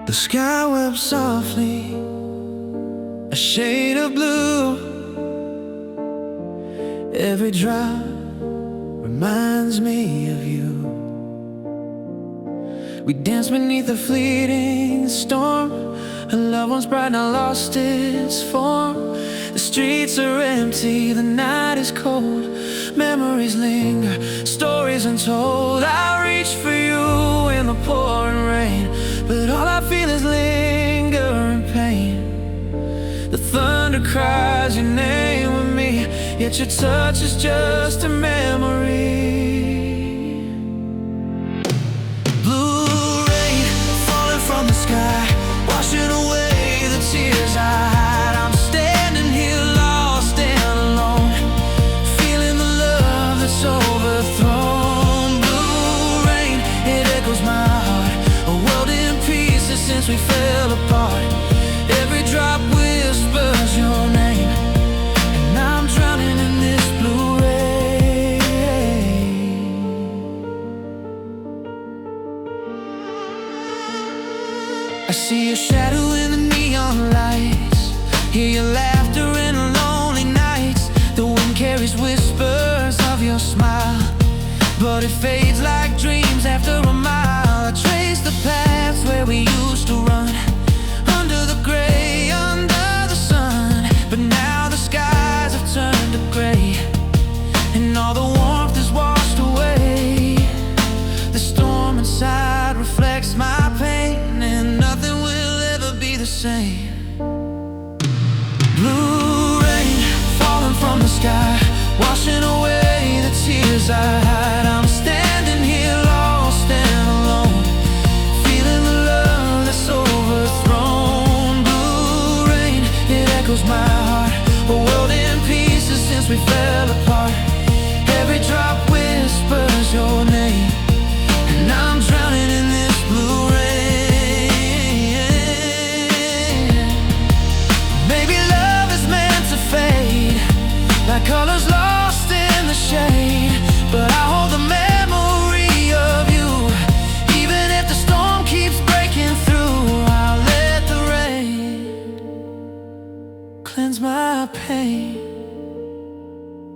The sky wept softly, a shade of blue. Every drop reminds me of you. We danced beneath the fleeting storm. A loved one's bright now lost its form. The streets are empty, the night is cold. Memories linger, stories untold. I reach for you in the pouring rain, but all I feel is lingering pain. The thunder cries your name with me, yet your touch is just a memory. Blue rain falling from the sky, washing away the tears I hide. I'm standing here lost and alone, feeling the love that's overthrown. Blue rain, it echoes my heart, a world in pieces since we fell apart. Every drop whispers your name, and I'm drowning in this blue rain. I see your shadow in the neon lights, hear your laughter in lonely nights. The wind carries whispers of your smile, but it fades like dreams after a mile. I trace the paths where we used to run, under the gray, under the sun. But now the skies have turned to gray, and all the warmth is washed away. The storm inside reflects my pain, and nothing will ever be the same. Blue rain falling from the sky, washing away the tears I hide. I'm standing here lost and alone, feeling the love that's overthrown. Blue rain, it echoes my heart, a world in pieces since we fell apart. Every drop whispers your name, and I'm drowning in this blue rain. Maybe love is meant to fade, like colors lost in the shade, but I hold the memory of you. Even if the storm keeps breaking through, I'll let the rain cleanse my pain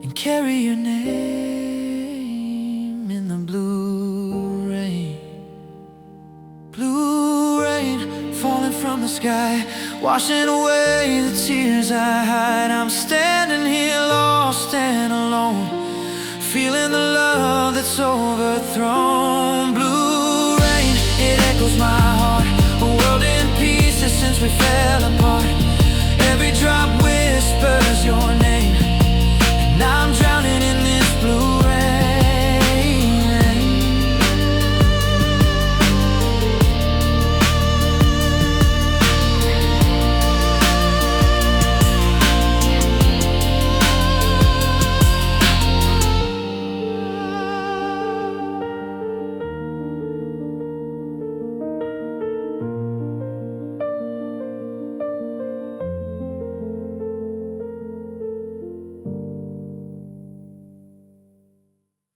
and carry your name in the blue rain. Blue rain falling from the sky, washing away the tears I hide. I'm standing here lost and alone, feeling the love that's overthrown.